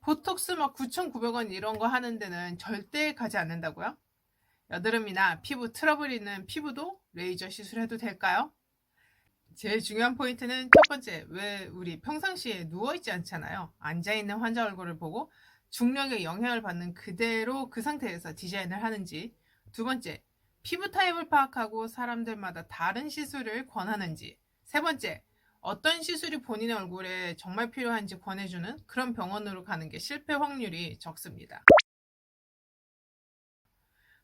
보톡스 막 9,900원 이런 거 하는 데는 절대 가지 않는다고요? 여드름이나 피부 트러블 있는 피부도 레이저 시술해도 될까요? 제일 중요한 포인트는 첫 번째, 왜 우리 평상시에 누워있지 않잖아요. 앉아있는 환자 얼굴을 보고 중력의 영향을 받는 그대로 그 상태에서 디자인을 하는지. 두 번째, 피부 타입을 파악하고 사람들마다 다른 시술을 권하는지. 세 번째, 어떤 시술이 본인의 얼굴에 정말 필요한지 권해주는 그런 병원으로 가는 게 실패 확률이 적습니다.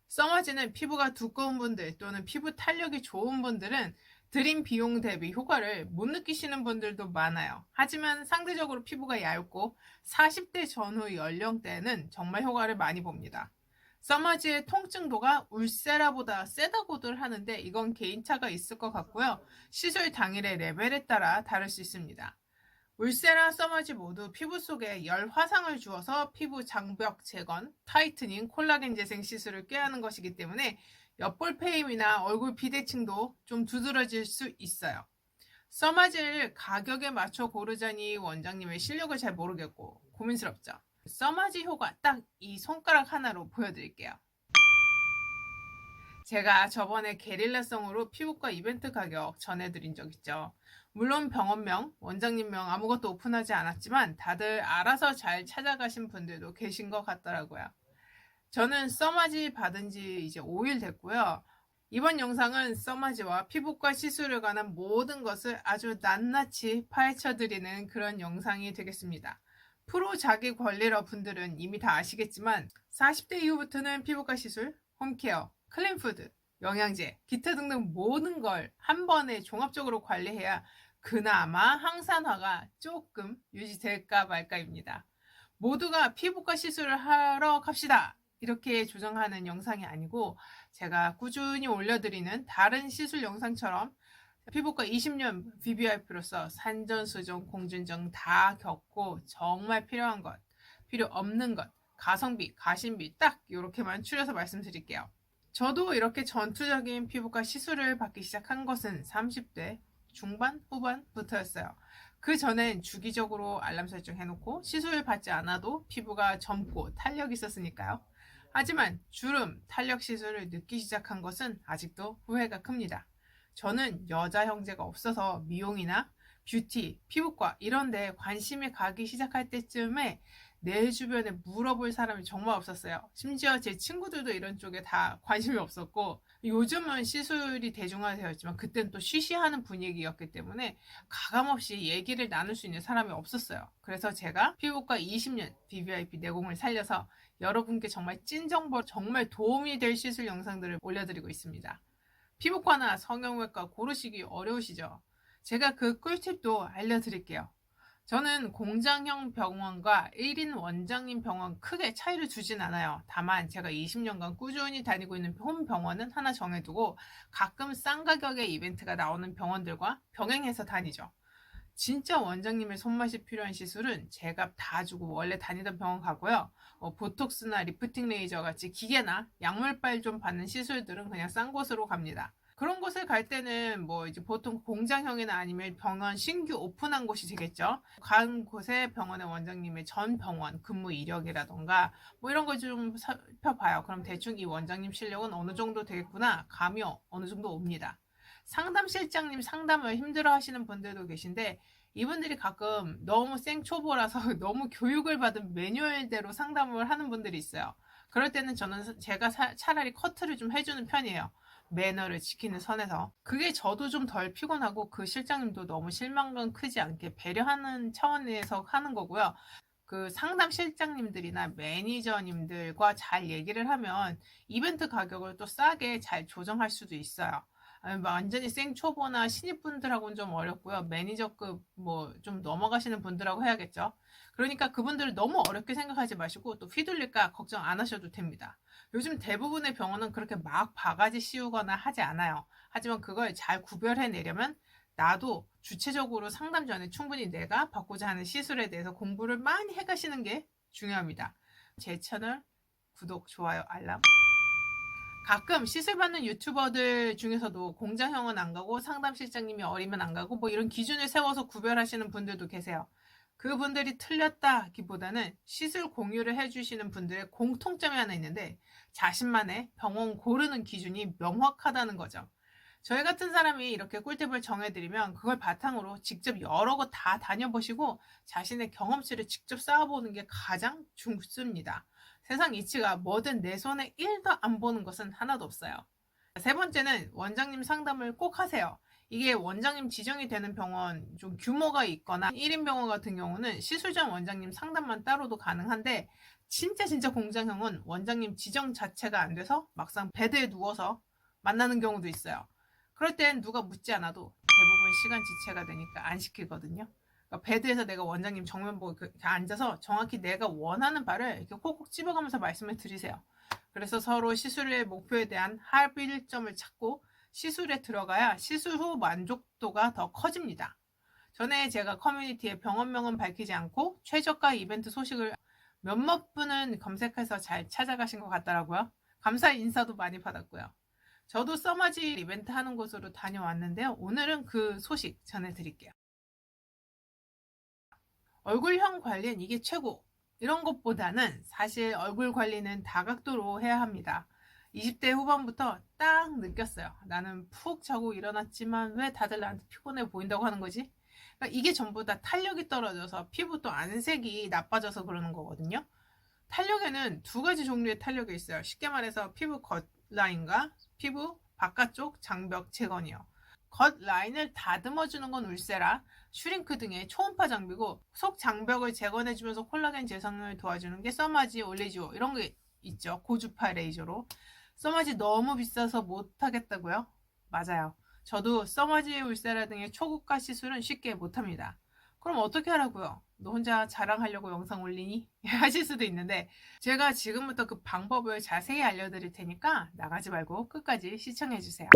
써마지는 피부가 두꺼운 분들 또는 피부 탄력이 좋은 분들은 들인 비용 대비 효과를 못 느끼시는 분들도 많아요. 하지만 상대적으로 피부가 얇고 40대 전후 연령대는 정말 효과를 많이 봅니다. 써마지의 통증도가 울세라보다 세다고들 하는데 이건 개인차가 있을 것 같고요. 시술 당일의 레벨에 따라 다를 수 있습니다. 울세라, 써마지 모두 피부 속에 열 화상을 주어서 피부 장벽 재건, 타이트닝, 콜라겐 재생 시술을 꾀하는 것이기 때문에 옆볼 페임이나 얼굴 비대칭도 좀 두드러질 수 있어요. 써마지를 가격에 맞춰 고르자니 원장님의 실력을 잘 모르겠고 고민스럽죠. 써마지 효과 딱 이 손가락 하나로 보여드릴게요. 제가 저번에 게릴라성으로 피부과 이벤트 가격 전해드린 적 있죠. 물론 병원명, 원장님명 아무것도 오픈하지 않았지만 다들 알아서 잘 찾아가신 분들도 계신 것 같더라고요. 저는 써마지 받은 지 이제 5일 됐고요. 이번 영상은 써마지와 피부과 시술에 관한 모든 것을 아주 낱낱이 파헤쳐드리는 그런 영상이 되겠습니다. 프로 자기 관리러 분들은 이미 다 아시겠지만 40대 이후부터는 피부과 시술, 홈케어, 클린푸드, 영양제, 기타 등등 모든 걸 한 번에 종합적으로 관리해야 그나마 항산화가 조금 유지될까 말까입니다. 모두가 피부과 시술을 하러 갑시다! 이렇게 조정하는 영상이 아니고 제가 꾸준히 올려드리는 다른 시술 영상처럼 피부과 20년 VVIP로서 산전수전, 공진정 다 겪고 정말 필요한 것, 필요 없는 것, 가성비, 가심비 딱 이렇게만 추려서 말씀드릴게요. 저도 이렇게 전투적인 피부과 시술을 받기 시작한 것은 30대 중반, 후반부터였어요. 그 전엔 주기적으로 알람 설정 해놓고 시술 받지 않아도 피부가 젊고 탄력이 있었으니까요. 하지만 주름, 탄력 시술을 늦기 시작한 것은 아직도 후회가 큽니다. 저는 여자 형제가 없어서 미용이나 뷰티, 피부과 이런 데 관심이 가기 시작할 때쯤에 내 주변에 물어볼 사람이 정말 없었어요. 심지어 제 친구들도 이런 쪽에 다 관심이 없었고 요즘은 시술이 대중화되었지만 그때는 또 쉬쉬하는 분위기였기 때문에 가감없이 얘기를 나눌 수 있는 사람이 없었어요. 그래서 제가 피부과 20년 VVIP 내공을 살려서 여러분께 정말 찐 정보, 정말 도움이 될 시술 영상들을 올려드리고 있습니다. 피부과나 성형외과 고르시기 어려우시죠? 제가 그 꿀팁도 알려드릴게요. 저는 공장형 병원과 1인 원장님 병원 크게 차이를 두진 않아요. 다만 제가 20년간 꾸준히 다니고 있는 홈 병원은 하나 정해두고 가끔 싼 가격의 이벤트가 나오는 병원들과 병행해서 다니죠. 진짜 원장님의 손맛이 필요한 시술은 제가 다 주고 원래 다니던 병원 가고요. 보톡스나 리프팅 레이저 같이 기계나 약물빨 좀 받는 시술들은 그냥 싼 곳으로 갑니다. 그런 곳을 갈 때는 뭐 이제 보통 공장형이나 아니면 병원 신규 오픈한 곳이 되겠죠. 간 곳에 병원의 원장님의 전 병원 근무 이력이라던가 뭐 이런 걸 좀 살펴봐요. 그럼 대충 이 원장님 실력은 어느 정도 되겠구나. 감이 어느 정도 옵니다. 상담실장님 상담을 힘들어 하시는 분들도 계신데 이분들이 가끔 너무 생초보라서 너무 교육을 받은 매뉴얼대로 상담을 하는 분들이 있어요. 그럴 때는 저는 제가 차라리 커트를 좀 해주는 편이에요. 매너를 지키는 선에서. 그게 저도 좀 덜 피곤하고 그 실장님도 너무 실망감 크지 않게 배려하는 차원에서 하는 거고요. 그 상담 실장님들이나 매니저님들과 잘 얘기를 하면 이벤트 가격을 또 싸게 잘 조정할 수도 있어요. 완전히 생초보나 신입분들하고는 좀 어렵고요. 매니저급 뭐 좀 넘어가시는 분들하고 해야겠죠. 그러니까 그분들을 너무 어렵게 생각하지 마시고 또 휘둘릴까 걱정 안 하셔도 됩니다. 요즘 대부분의 병원은 그렇게 막 바가지 씌우거나 하지 않아요. 하지만 그걸 잘 구별해내려면 나도 주체적으로 상담 전에 충분히 내가 받고자 하는 시술에 대해서 공부를 많이 해가시는 게 중요합니다. 제 채널 구독, 좋아요, 알람. 가끔 시술 받는 유튜버들 중에서도 공장형은 안 가고 상담실장님이 어리면 안 가고 뭐 이런 기준을 세워서 구별하시는 분들도 계세요. 그분들이 틀렸다기보다는 시술 공유를 해주시는 분들의 공통점이 하나 있는데 자신만의 병원 고르는 기준이 명확하다는 거죠. 저희 같은 사람이 이렇게 꿀팁을 정해드리면 그걸 바탕으로 직접 여러 곳 다 다녀보시고 자신의 경험치를 직접 쌓아보는 게 가장 좋습니다. 세상 이치가 뭐든 내 손에 1도 안 보는 것은 하나도 없어요. 세 번째는 원장님 상담을 꼭 하세요. 이게 원장님 지정이 되는 병원, 좀 규모가 있거나 1인 병원 같은 경우는 시술 전 원장님 상담만 따로도 가능한데 진짜 공장형은 원장님 지정 자체가 안 돼서 막상 베드에 누워서 만나는 경우도 있어요. 그럴 땐 누가 묻지 않아도 대부분 시간 지체가 되니까 안 시키거든요. 그러니까 베드에서 내가 원장님 정면 보고 앉아서 정확히 내가 원하는 바를 이렇게 콕콕 집어가면서 말씀을 드리세요. 그래서 서로 시술의 목표에 대한 합일점을 찾고 시술에 들어가야 시술 후 만족도가 더 커집니다. 전에 제가 커뮤니티에 병원명은 밝히지 않고 최저가 이벤트 소식을 몇몇 분은 검색해서 잘 찾아가신 것 같더라고요. 감사 인사도 많이 받았고요. 저도 써마지 이벤트 하는 곳으로 다녀왔는데요. 오늘은 그 소식 전해드릴게요. 얼굴형 관리는 이게 최고. 이런 것보다는 사실 얼굴 관리는 다각도로 해야 합니다. 20대 후반부터 딱 느꼈어요. 나는 푹 자고 일어났지만 왜 다들 나한테 피곤해 보인다고 하는 거지? 그러니까 이게 전부 다 탄력이 떨어져서 피부 또 안색이 나빠져서 그러는 거거든요. 탄력에는 두 가지 종류의 탄력이 있어요. 쉽게 말해서 피부 겉라인과 피부 바깥쪽 장벽 재건이요. 겉 라인을 다듬어주는 건 울세라, 슈링크 등의 초음파 장비고 속 장벽을 재건해주면서 콜라겐 재생을 도와주는 게 써마지, 올리지오 이런 게 있죠. 고주파 레이저로. 써마지 너무 비싸서 못하겠다고요? 맞아요. 저도 써마지, 울세라 등의 초고가 시술은 쉽게 못합니다. 그럼 어떻게 하라고요? 너 혼자 자랑하려고 영상 올리니? 하실 수도 있는데 제가 지금부터 그 방법을 자세히 알려드릴 테니까 나가지 말고 끝까지 시청해주세요.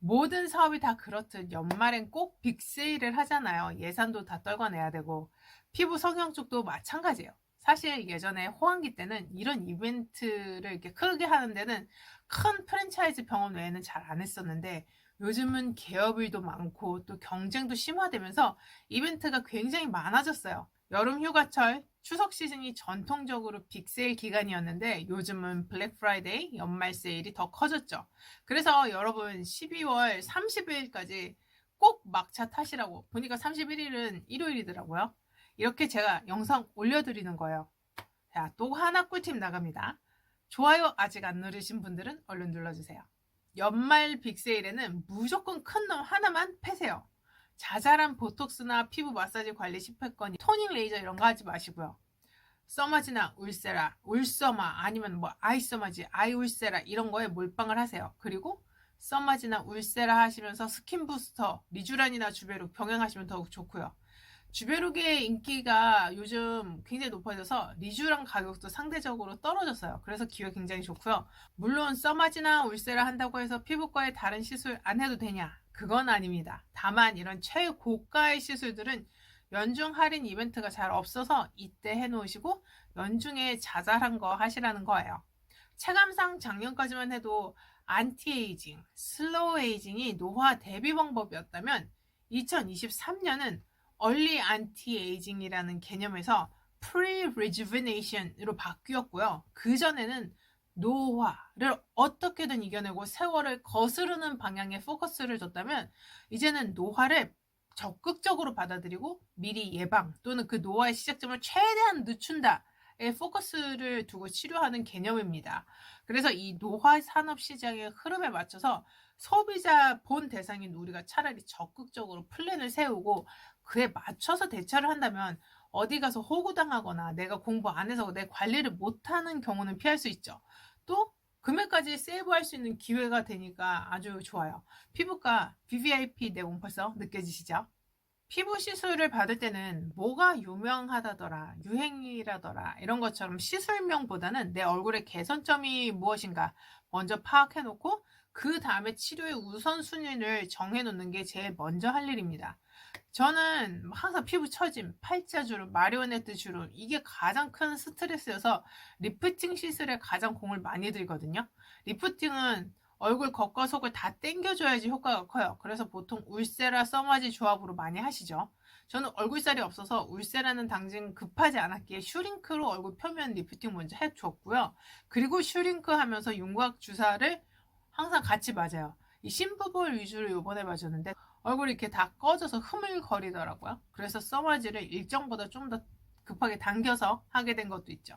모든 사업이 다 그렇듯 연말엔 꼭 빅세일을 하잖아요. 예산도 다 떨궈내야 되고 피부 성형 쪽도 마찬가지예요. 사실 예전에 호황기 때는 이런 이벤트를 이렇게 크게 하는 데는 큰 프랜차이즈 병원 외에는 잘 안 했었는데 요즘은 개업일도 많고 또 경쟁도 심화되면서 이벤트가 굉장히 많아졌어요. 여름 휴가철, 추석 시즌이 전통적으로 빅세일 기간이었는데 요즘은 블랙 프라이데이, 연말 세일이 더 커졌죠. 그래서 여러분 12월 30일까지 꼭 막차 타시라고. 보니까 31일은 일요일이더라고요. 이렇게 제가 영상 올려드리는 거예요. 자, 또 하나 꿀팁 나갑니다. 좋아요 아직 안 누르신 분들은 얼른 눌러주세요. 연말 빅세일에는 무조건 큰 놈 하나만 패세요. 자잘한 보톡스나 피부 마사지 관리 10회권, 토닝 레이저 이런 거 하지 마시고요. 써마지나 울세라, 울써마 아니면 뭐 아이써마지, 아이울세라 이런 거에 몰빵을 하세요. 그리고 써마지나 울세라 하시면서 스킨 부스터, 리쥬란이나 주베룩 병행하시면 더욱 좋고요. 주베룩의 인기가 요즘 굉장히 높아져서 리쥬란 가격도 상대적으로 떨어졌어요. 그래서 기회 굉장히 좋고요. 물론 써마지나 울세라 한다고 해서 피부과에 다른 시술 안 해도 되냐? 그건 아닙니다. 다만 이런 최고가의 시술들은 연중 할인 이벤트가 잘 없어서 이때 해놓으시고 연중에 자잘한 거 하시라는 거예요. 체감상 작년까지만 해도 안티에이징, 슬로우 에이징이 노화 대비 방법이었다면 2023년은 얼리 안티에이징이라는 개념에서 프리-리주비네이션으로 바뀌었고요. 그전에는 노화를 어떻게든 이겨내고 세월을 거스르는 방향에 포커스를 뒀다면 이제는 노화를 적극적으로 받아들이고 미리 예방 또는 그 노화의 시작점을 최대한 늦춘다에 포커스를 두고 치료하는 개념입니다. 그래서 이 노화 산업 시장의 흐름에 맞춰서 소비자 본 대상인 우리가 차라리 적극적으로 플랜을 세우고 그에 맞춰서 대처를 한다면 어디 가서 호구당하거나 내가 공부 안 해서 내 관리를 못하는 경우는 피할 수 있죠. 또 금액까지 세이브할 수 있는 기회가 되니까 아주 좋아요. 피부과 VVIP 내공 벌써 느껴지시죠? 피부 시술을 받을 때는 뭐가 유명하다더라, 유행이라더라 이런 것처럼 시술명보다는 내 얼굴의 개선점이 무엇인가 먼저 파악해놓고 그 다음에 치료의 우선순위를 정해놓는 게 제일 먼저 할 일입니다. 저는 항상 피부 처짐, 팔자주름, 마리오네트 주름 이게 가장 큰 스트레스여서 리프팅 시술에 가장 공을 많이 들거든요. 리프팅은 얼굴 겉과 속을 다 당겨줘야지 효과가 커요. 그래서 보통 울세라 써마지 조합으로 많이 하시죠. 저는 얼굴살이 없어서 울세라는 당장 급하지 않았기에 슈링크로 얼굴 표면 리프팅 먼저 해줬고요. 그리고 슈링크 하면서 윤곽 주사를 항상 같이 맞아요. 이 심부볼 위주로 요번에 맞았는데 얼굴이 이렇게 다 꺼져서 흐물거리더라고요. 그래서 써마지를 일정보다 좀 더 급하게 당겨서 하게 된 것도 있죠.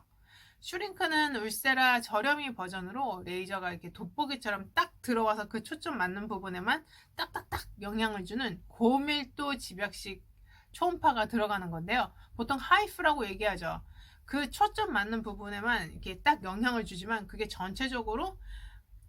슈링크는 울세라 저렴이 버전으로 레이저가 이렇게 돋보기처럼 딱 들어와서 그 초점 맞는 부분에만 딱딱딱 영향을 주는 고밀도 집약식 초음파가 들어가는 건데요. 보통 하이프라고 얘기하죠. 그 초점 맞는 부분에만 이렇게 딱 영향을 주지만 그게 전체적으로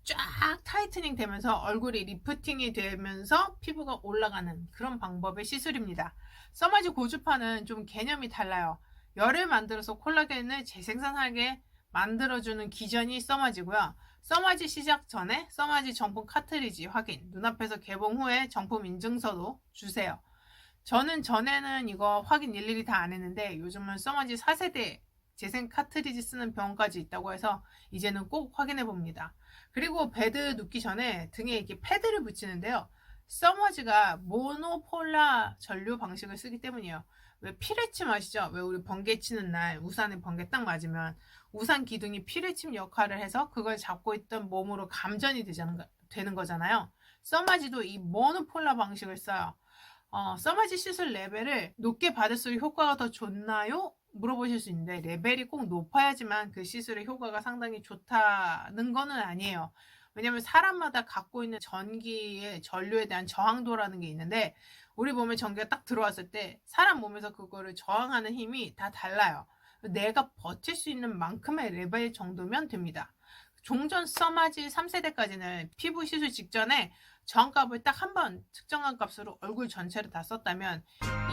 쫙 타이트닝 되면서 얼굴이 리프팅이 되면서 피부가 올라가는 그런 방법의 시술입니다. 써마지 고주파는 좀 개념이 달라요. 열을 만들어서 콜라겐을 재생산하게 만들어주는 기전이 써마지고요. 써마지 시작 전에 써마지 정품 카트리지 확인, 눈앞에서 개봉 후에 정품 인증서도 주세요. 저는 전에는 이거 확인 일일이 다 안 했는데 요즘은 써마지 4세대 재생 카트리지 쓰는 병원까지 있다고 해서 이제는 꼭 확인해 봅니다. 그리고 베드 눕기 전에 등에 이렇게 패드를 붙이는데요. 써머지가 모노폴라 전류 방식을 쓰기 때문이에요. 왜 피레침 아시죠? 왜 우리 번개 치는 날 우산에 번개 딱 맞으면 우산 기둥이 피레침 역할을 해서 그걸 잡고 있던 몸으로 감전이 되는 거잖아요. 써마지도 이 모노폴라 방식을 써요. 써마지 시술 레벨을 높게 받을수록 효과가 더 좋나요? 물어보실 수 있는데 레벨이 꼭 높아야지만 그 시술의 효과가 상당히 좋다는 거는 아니에요. 왜냐면 사람마다 갖고 있는 전기의 전류에 대한 저항도라는 게 있는데 우리 몸에 전기가 딱 들어왔을 때 사람 몸에서 그거를 저항하는 힘이 다 달라요. 내가 버틸 수 있는 만큼의 레벨 정도면 됩니다. 종전 써마지 3세대까지는 피부 시술 직전에 저항값을 딱 한 번 측정한 값으로 얼굴 전체를 다 썼다면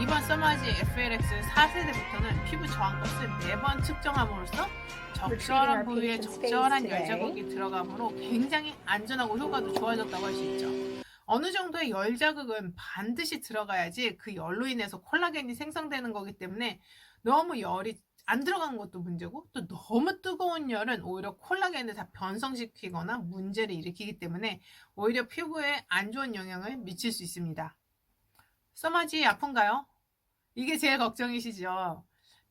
이번 써마지 FLX 4세대부터는 피부 저항값을 매번 측정함으로써 적절한 부위에 적절한 열 자극이 들어가므로 굉장히 안전하고 효과도 좋아졌다고 할 수 있죠. 어느 정도의 열 자극은 반드시 들어가야지 그 열로 인해서 콜라겐이 생성되는 거기 때문에 너무 열이 안 들어간 것도 문제고 또 너무 뜨거운 열은 오히려 콜라겐을 다 변성시키거나 문제를 일으키기 때문에 오히려 피부에 안 좋은 영향을 미칠 수 있습니다. 써마지 아픈가요? 이게 제일 걱정이시죠?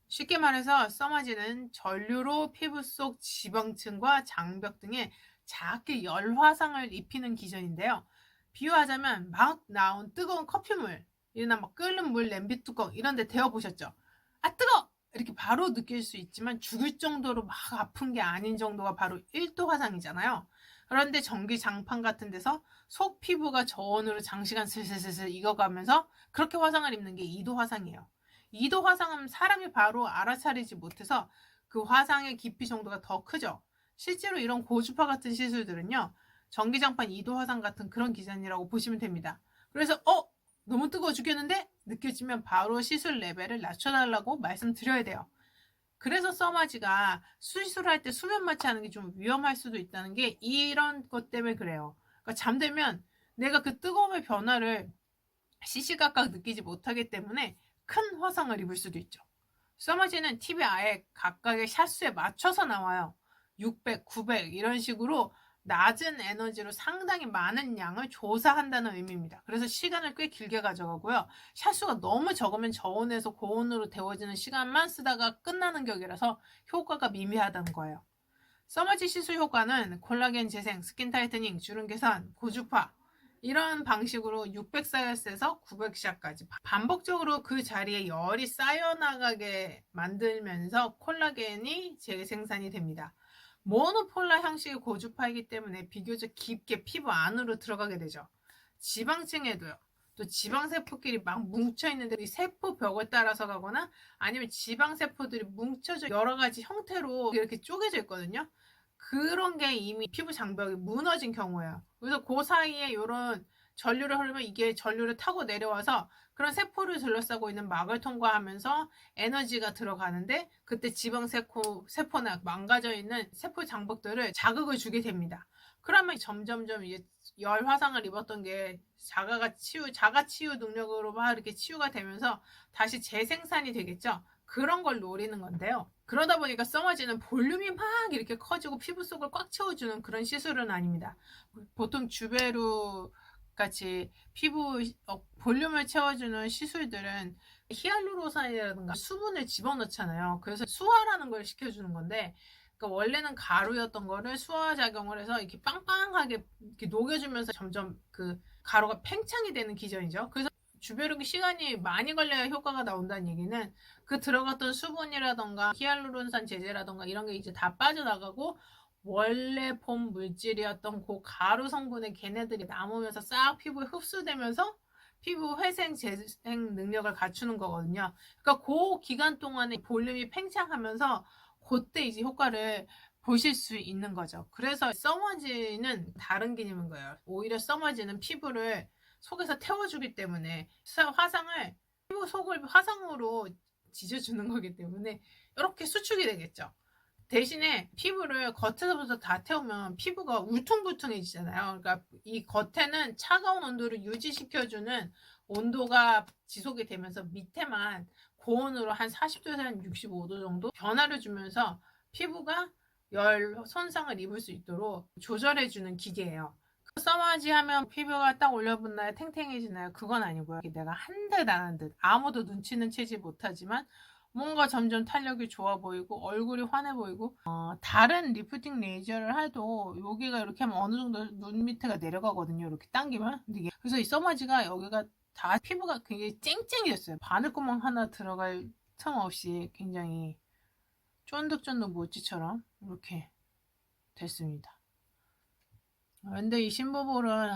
쉽게 말해서 써마지는 전류로 피부 속 지방층과 장벽 등에 작게 열 화상을 입히는 기전인데요. 비유하자면 막 나온 뜨거운 커피물, 이나 막 끓는 물 냄비 뚜껑 이런 데 데워보셨죠? 아 뜨거! 이렇게 바로 느낄 수 있지만 죽을 정도로 막 아픈 게 아닌 정도가 바로 1도 화상이잖아요. 그런데 전기 장판 같은 데서 속 피부가 저온으로 장시간 슬슬슬슬 익어가면서 그렇게 화상을 입는 게 2도 화상이에요. 2도 화상은 사람이 바로 알아차리지 못해서 그 화상의 깊이 정도가 더 크죠. 실제로 이런 고주파 같은 시술들은요. 전기장판 2도 화상 같은 그런 기전이라고 보시면 됩니다. 그래서 너무 뜨거워 죽겠는데? 느껴지면 바로 시술 레벨을 낮춰달라고 말씀드려야 돼요. 그래서 써마지가 수술할 때 수면 마취하는 게 좀 위험할 수도 있다는 게 이런 것 때문에 그래요. 그러니까 잠들면 내가 그 뜨거움의 변화를 시시각각 느끼지 못하기 때문에 큰 화상을 입을 수도 있죠. 써마지는 팁이 아예 각각의 샷수에 맞춰서 나와요. 600, 900 이런 식으로 낮은 에너지로 상당히 많은 양을 조사한다는 의미입니다. 그래서 시간을 꽤 길게 가져가고요. 샷수가 너무 적으면 저온에서 고온으로 데워지는 시간만 쓰다가 끝나는 격이라서 효과가 미미하다는 거예요. 써마지 시술 효과는 콜라겐 재생, 스킨 타이트닝, 주름 개선, 고주파 이런 방식으로 600사이언스에서 900샷까지 반복적으로 그 자리에 열이 쌓여나가게 만들면서 콜라겐이 재생산이 됩니다. 모노폴라 형식의 고주파이기 때문에 비교적 깊게 피부 안으로 들어가게 되죠. 지방층에도요. 또 지방세포끼리 막 뭉쳐있는데 이 세포벽을 따라서 가거나 아니면 지방세포들이 뭉쳐져 여러 가지 형태로 이렇게 쪼개져 있거든요. 그런 게 이미 피부 장벽이 무너진 경우예요. 그래서 그 사이에 이런 전류를 흐르면 이게 전류를 타고 내려와서 그런 세포를 둘러싸고 있는 막을 통과하면서 에너지가 들어가는데 그때 지방세포나 망가져 있는 세포 장벽들을 자극을 주게 됩니다. 그러면 점점점 이제 열 화상을 입었던 게 자가 치유 능력으로 막 이렇게 치유가 되면서 다시 재생산이 되겠죠. 그런 걸 노리는 건데요. 그러다 보니까 써머지는 볼륨이 막 이렇게 커지고 피부 속을 꽉 채워주는 그런 시술은 아닙니다. 보통 주베루 같이 피부 볼륨을 채워주는 시술들은 히알루론산이라든가 수분을 집어넣잖아요. 그래서 수화라는 걸 시켜주는 건데, 그러니까 원래는 가루였던 거를 수화 작용을 해서 이렇게 빵빵하게 이렇게 녹여주면서 점점 그 가루가 팽창이 되는 기전이죠. 그래서 주베르기 시간이 많이 걸려야 효과가 나온다는 얘기는 그 들어갔던 수분이라던가 히알루론산 제제라던가 이런 게 이제 다 빠져나가고 원래 본 물질이었던 그 가루 성분의 걔네들이 남으면서 싹 피부에 흡수되면서 피부 회생 재생 능력을 갖추는 거거든요. 그러니까 그 기간 동안에 볼륨이 팽창하면서 그때 이제 효과를 보실 수 있는 거죠. 그래서 써머지는 다른 개념인 거예요. 오히려 써머지는 피부를 속에서 태워주기 때문에 화상을 피부 속을 화상으로 지져주는 거기 때문에 이렇게 수축이 되겠죠. 대신에 피부를 겉에서부터 다 태우면 피부가 울퉁불퉁해지잖아요. 그러니까 이 겉에는 차가운 온도를 유지시켜주는 온도가 지속이 되면서 밑에만 고온으로 한 40도에서 한 65도 정도 변화를 주면서 피부가 열 손상을 입을 수 있도록 조절해주는 기계예요. 써마지 하면 피부가 딱 올려붙나요? 탱탱해지나요? 그건 아니고요. 내가 한 듯 안 한 듯 아무도 눈치는 채지 못하지만 뭔가 점점 탄력이 좋아 보이고 얼굴이 환해 보이고 다른 리프팅 레이저를 해도 여기가 이렇게 하면 어느 정도 눈 밑에가 내려가거든요. 이렇게 당기면. 그래서 이 써마지가 여기가 다 피부가 굉장히 쨍쨍해졌어요. 바늘구멍 하나 들어갈 틈 없이 굉장히 쫀득쫀득 모찌처럼 이렇게 됐습니다. 근데 이 심부볼은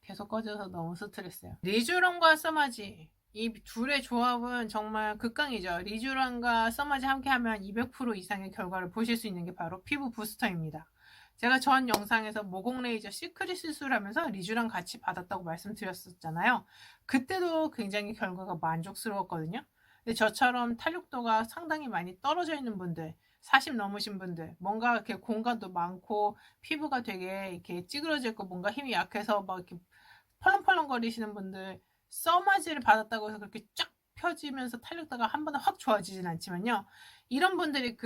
계속 꺼져서 너무 스트레스예요. 리쥬런과 써마지 이 둘의 조합은 정말 극강이죠. 리쥬런과 써마지 함께하면 200% 이상의 결과를 보실 수 있는 게 바로 피부 부스터입니다. 제가 전 영상에서 모공 레이저 시크릿 시술하면서 리쥬런 같이 받았다고 말씀드렸었잖아요. 그때도 굉장히 결과가 만족스러웠거든요. 근데 저처럼 탄력도가 상당히 많이 떨어져 있는 분들, 40 넘으신 분들, 뭔가 이렇게 공간도 많고 피부가 되게 이렇게 찌그러져 있고 뭔가 힘이 약해서 막 이렇게 펄렁펄렁 거리시는 분들, 써마지를 받았다고 해서 그렇게 쫙 펴지면서 탄력도가 한 번에 확 좋아지진 않지만요. 이런 분들이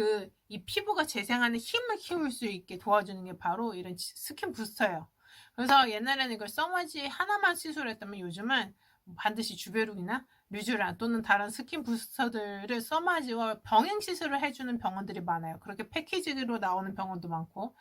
이 피부가 재생하는 힘을 키울 수 있게 도와주는 게 바로 이런 스킨 부스터예요. 그래서 옛날에는 이걸 써마지 하나만 시술했다면 요즘은 반드시 주베룩이나 류쥬란 또는 다른 스킨 부스터들을 써마지와 병행 시술을 해주는 병원들이 많아요. 그렇게 패키지로 나오는 병원도 많고,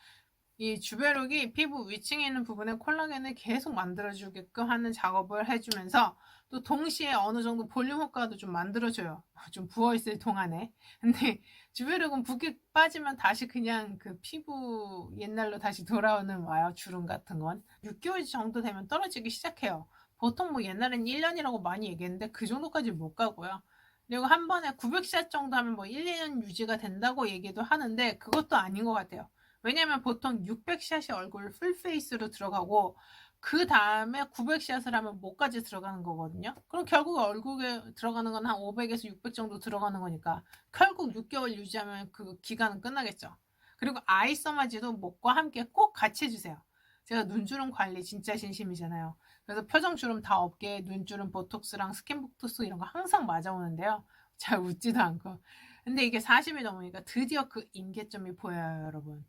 이 주베룩이 피부 위층에 있는 부분에 콜라겐을 계속 만들어주게끔 하는 작업을 해주면서 또 동시에 어느 정도 볼륨 효과도 좀 만들어줘요. 좀 부어있을 동안에. 근데 주베룩은 붓기 빠지면 다시 그냥 그 피부 옛날로 다시 돌아오는 와요. 주름 같은 건. 6개월 정도 되면 떨어지기 시작해요. 보통 뭐 옛날엔 1년이라고 많이 얘기했는데 그 정도까지 못 가고요. 그리고 한 번에 900샷 정도 하면 뭐 1, 2년 유지가 된다고 얘기도 하는데 그것도 아닌 것 같아요. 왜냐면 보통 600샷이 얼굴 풀페이스로 들어가고 그 다음에 900샷을 하면 목까지 들어가는 거거든요. 그럼 결국 얼굴에 들어가는 건 한 500에서 600 정도 들어가는 거니까 결국 6개월 유지하면 그 기간은 끝나겠죠. 그리고 아이 써마지도 목과 함께 꼭 같이 해주세요. 제가 눈주름 관리 진짜 진심이잖아요. 그래서 표정주름 다 없게 눈주름 보톡스랑 스킨보톡스 이런 거 항상 맞아오는데요. 잘 웃지도 않고. 근데 이게 40이 넘으니까 드디어 그 임계점이 보여요, 여러분.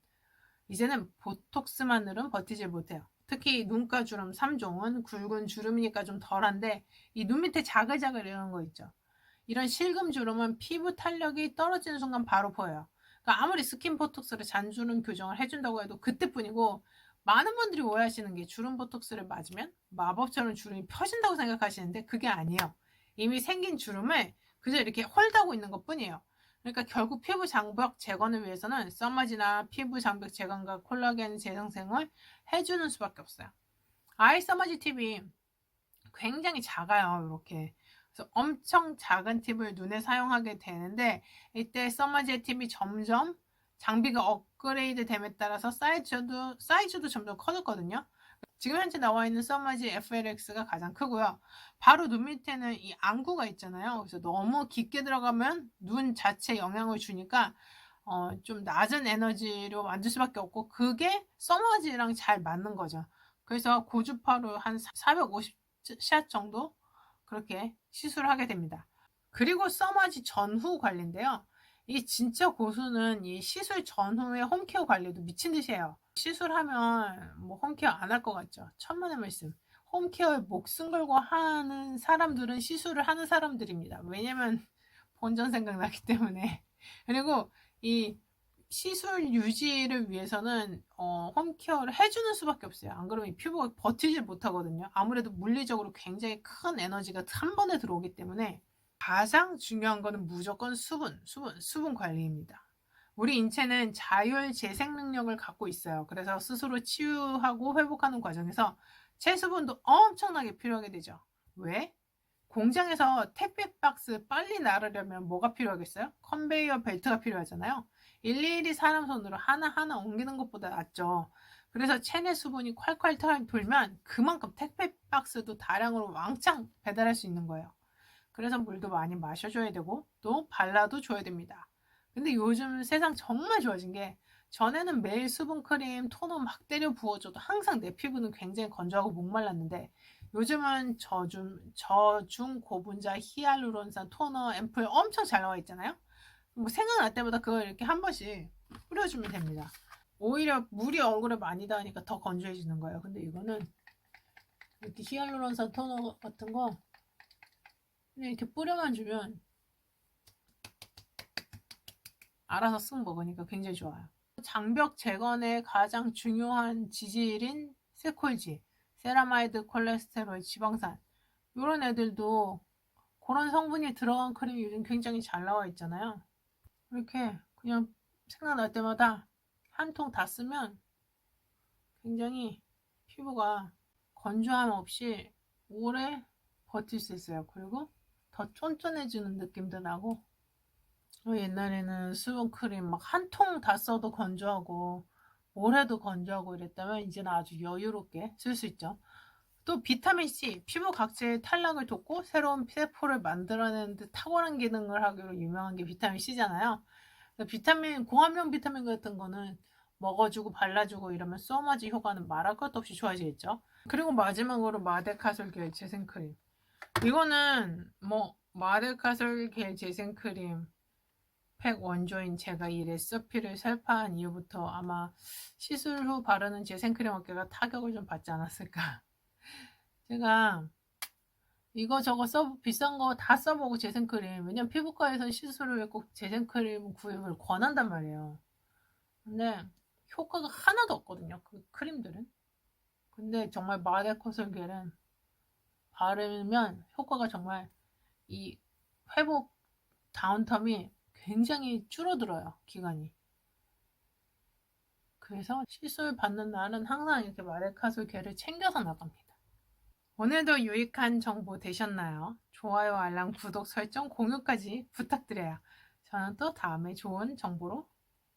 이제는 보톡스만으로는 버티질 못해요. 특히 눈가 주름 3종은 굵은 주름이니까 좀 덜한데 이 눈 밑에 자글자글 이런 거 있죠. 이런 실금 주름은 피부 탄력이 떨어지는 순간 바로 보여요. 그러니까 아무리 스킨 보톡스를 잔주름 교정을 해준다고 해도 그때뿐이고 많은 분들이 오해하시는 게 주름 보톡스를 맞으면 마법처럼 주름이 펴진다고 생각하시는데 그게 아니에요. 이미 생긴 주름을 그저 이렇게 홀다고 있는 것 뿐이에요. 그러니까 결국 피부 장벽 제거를 위해서는 써마지나 피부 장벽 제거과 콜라겐 재생성을 해주는 수밖에 없어요. 아이 써마지 팁이 굉장히 작아요. 이렇게. 그래서 엄청 작은 팁을 눈에 사용하게 되는데 이때 써마지의 팁이 점점 장비가 업그레이드 됨에 따라서 사이즈도 점점 커졌거든요. 지금 현재 나와 있는 써마지 FLX가 가장 크고요. 바로 눈 밑에는 이 안구가 있잖아요. 그래서 너무 깊게 들어가면 눈 자체에 영향을 주니까 좀 낮은 에너지로 만들 수밖에 없고 그게 써마지랑 잘 맞는 거죠. 그래서 고주파로 한 450샷 정도 그렇게 시술을 하게 됩니다. 그리고 써마지 전후 관리인데요. 이 진짜 고수는 이 시술 전후의 홈케어 관리도 미친 듯이 해요. 시술하면 뭐 홈케어 안 할 것 같죠? 천만의 말씀. 홈케어에 목숨 걸고 하는 사람들은 시술을 하는 사람들입니다. 왜냐면 본전 생각나기 때문에. 그리고 이 시술 유지를 위해서는 홈케어를 해주는 수밖에 없어요. 안 그러면 이 피부가 버티질 못하거든요. 아무래도 물리적으로 굉장히 큰 에너지가 한 번에 들어오기 때문에 가장 중요한 거는 무조건 수분 관리입니다. 우리 인체는 자율 재생 능력을 갖고 있어요. 그래서 스스로 치유하고 회복하는 과정에서 체수분도 엄청나게 필요하게 되죠. 왜? 공장에서 택배 박스 빨리 나르려면 뭐가 필요하겠어요? 컨베이어 벨트가 필요하잖아요. 일일이 사람 손으로 하나하나 옮기는 것보다 낫죠. 그래서 체내 수분이 콸콸 돌면 그만큼 택배 박스도 다량으로 왕창 배달할 수 있는 거예요. 그래서 물도 많이 마셔줘야 되고 또 발라도 줘야 됩니다. 근데 요즘 세상 정말 좋아진 게 전에는 매일 수분크림, 토너 막 때려 부어줘도 항상 내 피부는 굉장히 건조하고 목말랐는데 요즘은 저중 고분자 히알루론산 토너 앰플 엄청 잘 나와 있잖아요. 뭐 생각날 때마다 그걸 이렇게 한 번씩 뿌려주면 됩니다. 오히려 물이 얼굴에 많이 닿으니까 더 건조해지는 거예요. 근데 이거는 이렇게 히알루론산 토너 같은 거 그냥 이렇게 뿌려만 주면 알아서 쓱 먹으니까 굉장히 좋아요. 장벽 재건에 가장 중요한 지질인 세콜지, 세라마이드, 콜레스테롤, 지방산 이런 애들도 그런 성분이 들어간 크림이 요즘 굉장히 잘 나와 있잖아요. 이렇게 그냥 생각날 때마다 한 통 다 쓰면 굉장히 피부가 건조함 없이 오래 버틸 수 있어요. 그리고 더 쫀쫀해지는 느낌도 나고 옛날에는 수분크림 막 한 통 다 써도 건조하고 오래도 건조하고 이랬다면 이제는 아주 여유롭게 쓸 수 있죠. 또 비타민C, 피부 각질의 탈락을 돕고 새로운 세포를 만들어내는 데 탁월한 기능을 하기로 유명한 게 비타민C잖아요. 고함용 비타민 같은 거는 먹어주고 발라주고 이러면 소마지 효과는 말할 것도 없이 좋아지겠죠. 그리고 마지막으로 마데카솔 겔 재생크림. 이거는 뭐 마데카솔 겔 재생크림 팩 원조인 제가 이 레시피를 살파한 이후부터 아마 시술 후 바르는 재생크림 업계가 타격을 좀 받지 않았을까. 제가 이거저거 비싼 거 다 써보고 재생크림. 왜냐면 피부과에서 시술을 꼭 재생크림 구입을 권한단 말이에요. 근데 효과가 하나도 없거든요. 그 크림들은. 근데 정말 마데코솔겔은 바르면 효과가 정말 이 회복 다운텀이 굉장히 줄어들어요. 기간이. 그래서 시술 받는 날은 항상 이렇게 마데카솔겔을 챙겨서 나갑니다. 오늘도 유익한 정보 되셨나요? 좋아요, 알람, 구독, 설정, 공유까지 부탁드려요. 저는 또 다음에 좋은 정보로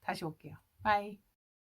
다시 올게요. 바이.